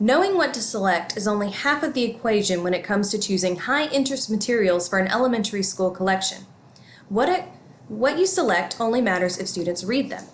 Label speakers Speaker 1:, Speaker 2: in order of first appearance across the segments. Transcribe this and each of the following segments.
Speaker 1: Knowing what to select is only half of the equation when it comes to choosing high-interest materials for an elementary school collection. What you select only matters if students read them.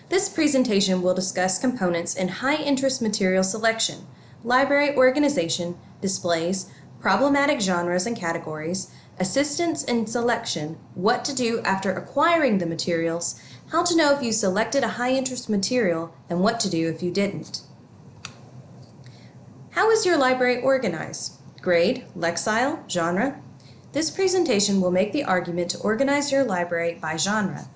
Speaker 1: This presentation will discuss components in high-interest material selection, library organization, displays, problematic genres and categories, assistance in selection, what to do after acquiring the materials, how to know if you selected a high-interest material, and what to do if you didn't. How is your library organized? Grade, Lexile, genre? This presentation will make the argument to organize your library by genre.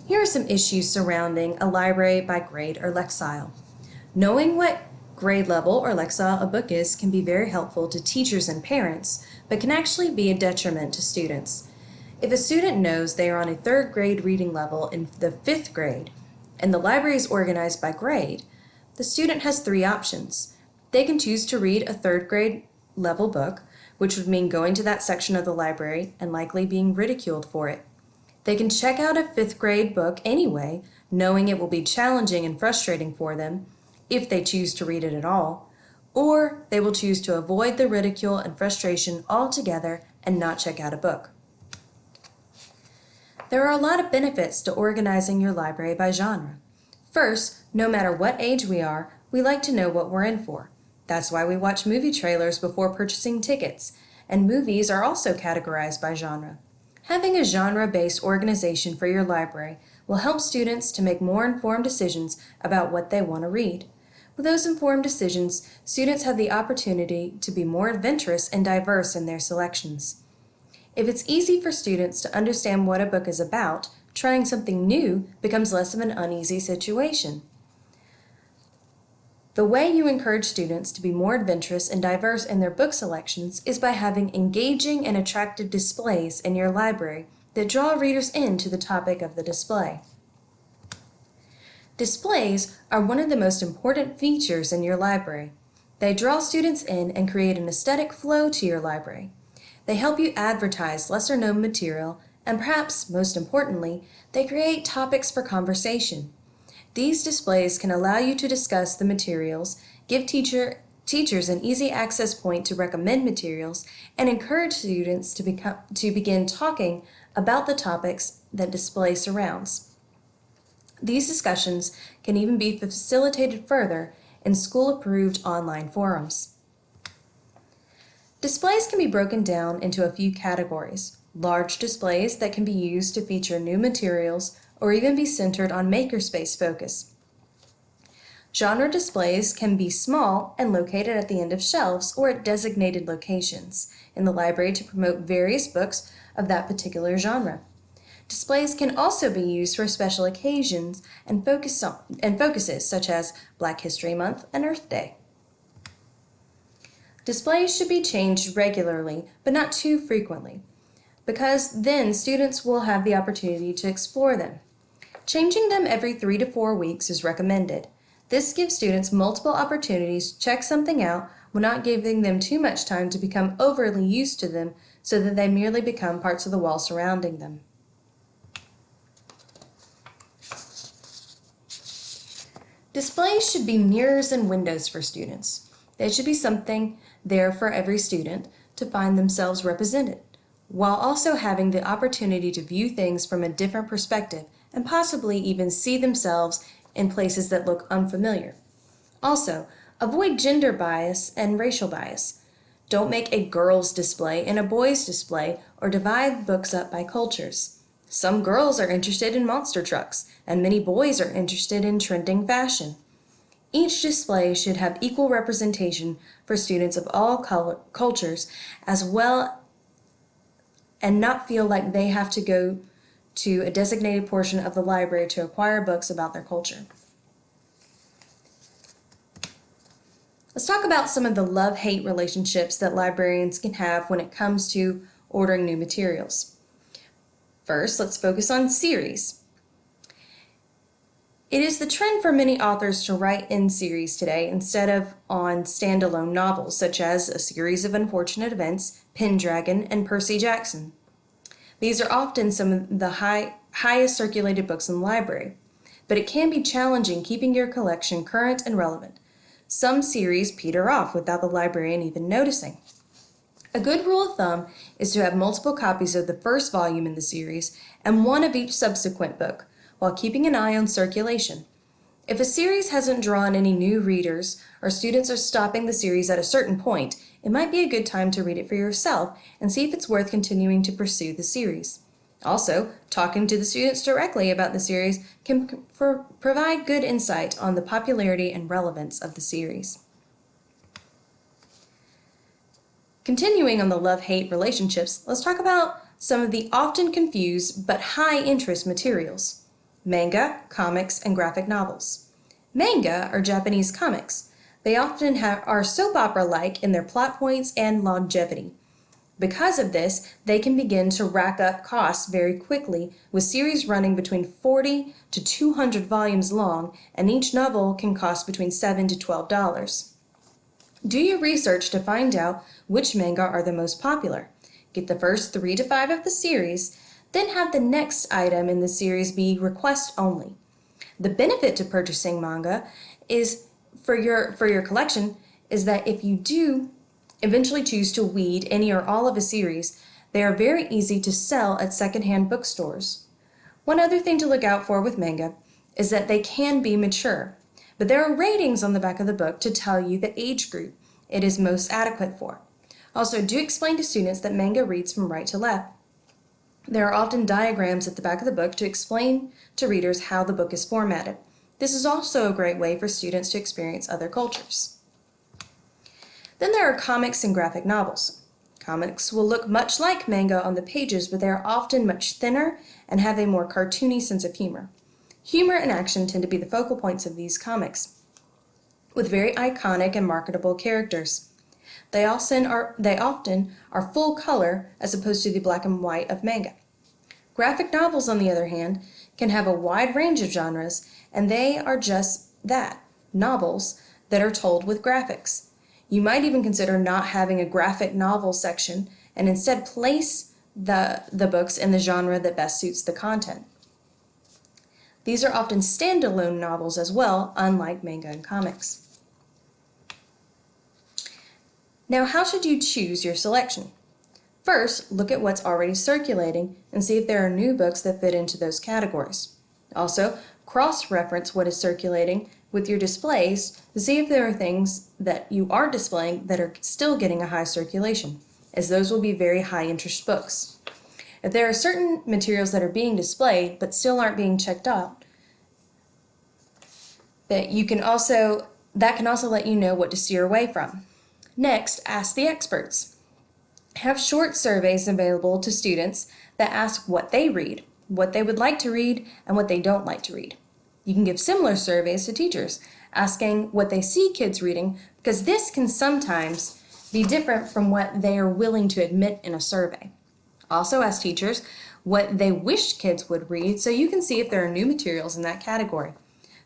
Speaker 1: Here are some issues surrounding a library by grade or Lexile. Knowing what grade level or Lexile a book is can be very helpful to teachers and parents, but can actually be a detriment to students. If a student knows they are on a third grade reading level in the fifth grade, and the library is organized by grade, the student has three options. They can choose to read a third grade level book, which would mean going to that section of the library and likely being ridiculed for it. They can check out a fifth grade book anyway, knowing it will be challenging and frustrating for them, if they choose to read it at all, or they will choose to avoid the ridicule and frustration altogether and not check out a book. There are a lot of benefits to organizing your library by genre. First, no matter what age we are, we like to know what we're in for. That's why we watch movie trailers before purchasing tickets, and movies are also categorized by genre. Having a genre-based organization for your library will help students to make more informed decisions about what they want to read. With those informed decisions, students have the opportunity to be more adventurous and diverse in their selections. If it's easy for students to understand what a book is about, trying something new becomes less of an uneasy situation. The way you encourage students to be more adventurous and diverse in their book selections is by having engaging and attractive displays in your library that draw readers into the topic of the display. Displays are one of the most important features in your library. They draw students in and create an aesthetic flow to your library. They help you advertise lesser-known material, and perhaps most importantly, they create topics for conversation. These displays can allow you to discuss the materials, give teachers an easy access point to recommend materials, and encourage students to begin talking about the topics that display surrounds. These discussions can even be facilitated further in school-approved online forums. Displays can be broken down into a few categories. Large displays that can be used to feature new materials or even be centered on makerspace focus. Genre displays can be small and located at the end of shelves or at designated locations in the library to promote various books of that particular genre. Displays can also be used for special occasions and focuses such as Black History Month and Earth Day. Displays should be changed regularly, but not too frequently, because then students will have the opportunity to explore them. Changing them every 3 to 4 weeks is recommended. This gives students multiple opportunities to check something out while not giving them too much time to become overly used to them so that they merely become parts of the wall surrounding them. Displays should be mirrors and windows for students. They should be something there for every student to find themselves represented, while also having the opportunity to view things from a different perspective and possibly even see themselves in places that look unfamiliar. Also, avoid gender bias and racial bias. Don't make a girls' display and a boys' display or divide books up by cultures. Some girls are interested in monster trucks, and many boys are interested in trending fashion. Each display should have equal representation for students of all cultures as well, and not feel like they have to go to a designated portion of the library to acquire books about their culture. Let's talk about some of the love-hate relationships that librarians can have when it comes to ordering new materials. First, let's focus on series. It is the trend for many authors to write in series today instead of on standalone novels, such as A Series of Unfortunate Events, Pendragon, and Percy Jackson. These are often some of the highest circulated books in the library. but it can be challenging keeping your collection current and relevant. Some series peter off without the librarian even noticing. A good rule of thumb is to have multiple copies of the first volume in the series and one of each subsequent book, while keeping an eye on circulation. If a series hasn't drawn any new readers or students are stopping the series at a certain point, it might be a good time to read it for yourself and see if it's worth continuing to pursue the series. Also, talking to the students directly about the series can provide good insight on the popularity and relevance of the series. Continuing on the love-hate relationships, let's talk about some of the often confused but high-interest materials. Manga, comics, and graphic novels. Manga are Japanese comics. They often are soap opera-like in their plot points and longevity. Because of this, they can begin to rack up costs very quickly, with series running between 40 to 200 volumes long, and each novel can cost between $7 to $12. Do your research to find out which manga are the most popular. Get the first 3 to 5 of the series, then have the next item in the series be request only. The benefit to purchasing manga is for your collection is that if you do eventually choose to weed any or all of a series, they are very easy to sell at secondhand bookstores. One other thing to look out for with manga is that they can be mature, but there are ratings on the back of the book to tell you the age group it is most adequate for. Also, do explain to students that manga reads from right to left. There are often diagrams at the back of the book to explain to readers how the book is formatted. This is also a great way for students to experience other cultures. Then there are comics and graphic novels. Comics will look much like manga on the pages, but they are often much thinner and have a more cartoony sense of humor. Humor and action tend to be the focal points of these comics, with very iconic and marketable characters. They often are full color as opposed to the black and white of manga. Graphic novels, on the other hand, can have a wide range of genres, and they are just that, novels that are told with graphics. You might even consider not having a graphic novel section and instead place the books in the genre that best suits the content. These are often standalone novels as well, unlike manga and comics. Now, how should you choose your selection? First, look at what's already circulating and see if there are new books that fit into those categories. Also, cross-reference what is circulating with your displays to see if there are things that you are displaying that are still getting a high circulation, as those will be very high-interest books. If there are certain materials that are being displayed but still aren't being checked out, that can also let you know what to steer away from. Next, ask the experts. Have short surveys available to students that ask what they read, what they would like to read, and what they don't like to read. You can give similar surveys to teachers, asking what they see kids reading, because this can sometimes be different from what they are willing to admit in a survey. Also ask teachers what they wish kids would read, so you can see if there are new materials in that category.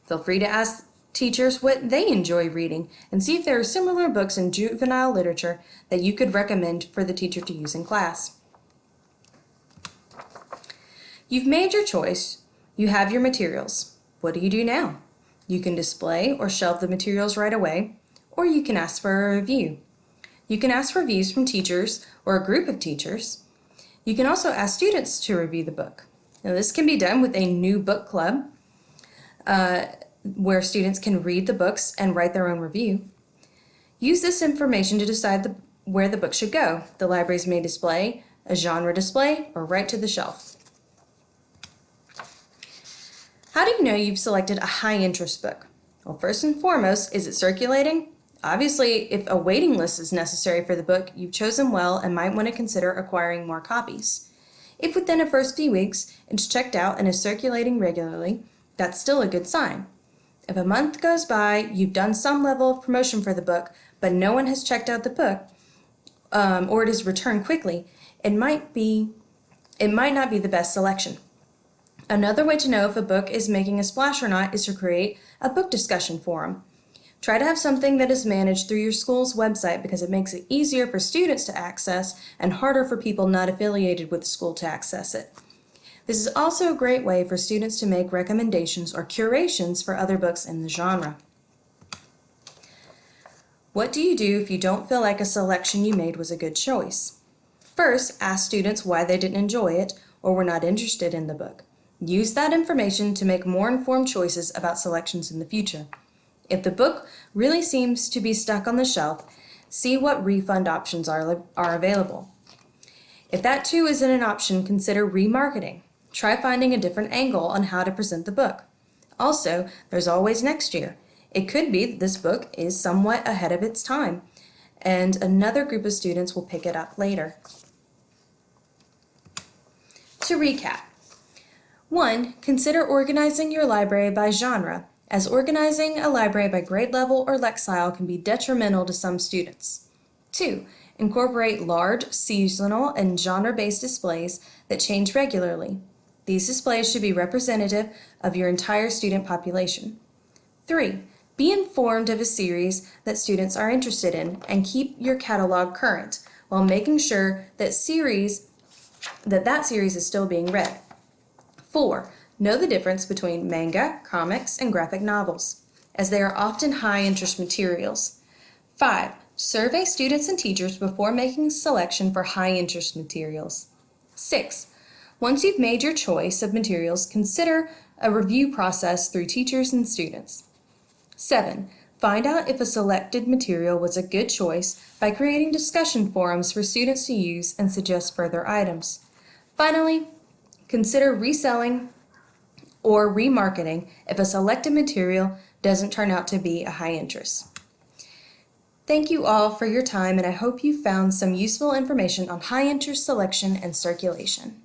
Speaker 1: Feel free to ask teachers what they enjoy reading and see if there are similar books in juvenile literature that you could recommend for the teacher to use in class. You've made your choice. You have your materials. What do you do now? You can display or shelve the materials right away, or you can ask for a review. You can ask for reviews from teachers or a group of teachers. You can also ask students to review the book. Now, this can be done with a new book club, where students can read the books and write their own review. Use this information to decide where the book should go. The libraries may display, a genre display, or right to the shelf. How do you know you've selected a high-interest book? Well, first and foremost, is it circulating? Obviously, if a waiting list is necessary for the book, you've chosen well and might want to consider acquiring more copies. If within the first few weeks it's checked out and is circulating regularly, that's still a good sign. If a month goes by, you've done some level of promotion for the book, but no one has checked out the book, or it is returned quickly, it might not be the best selection. Another way to know if a book is making a splash or not is to create a book discussion forum. Try to have something that is managed through your school's website because it makes it easier for students to access and harder for people not affiliated with the school to access it. This is also a great way for students to make recommendations or curations for other books in the genre. What do you do if you don't feel like a selection you made was a good choice? First, ask students why they didn't enjoy it or were not interested in the book. Use that information to make more informed choices about selections in the future. If the book really seems to be stuck on the shelf, see what refund options are available. If that too isn't an option, consider remarketing. Try finding a different angle on how to present the book. Also, there's always next year. It could be that this book is somewhat ahead of its time, and another group of students will pick it up later. To recap, 1. Consider organizing your library by genre, as organizing a library by grade level or lexile can be detrimental to some students. 2. Incorporate large, seasonal, and genre-based displays that change regularly. These displays should be representative of your entire student population. 3. Be informed of a series that students are interested in and keep your catalog current while making sure that series is still being read. 4. Know the difference between manga, comics, and graphic novels, as they are often high-interest materials. 5. Survey students and teachers before making a selection for high-interest materials. 6. Once you've made your choice of materials, consider a review process through teachers and students. 7. Find out if a selected material was a good choice by creating discussion forums for students to use and suggest further items. Finally, consider reselling or remarketing if a selected material doesn't turn out to be a high interest. Thank you all for your time, and I hope you found some useful information on high interest selection and circulation.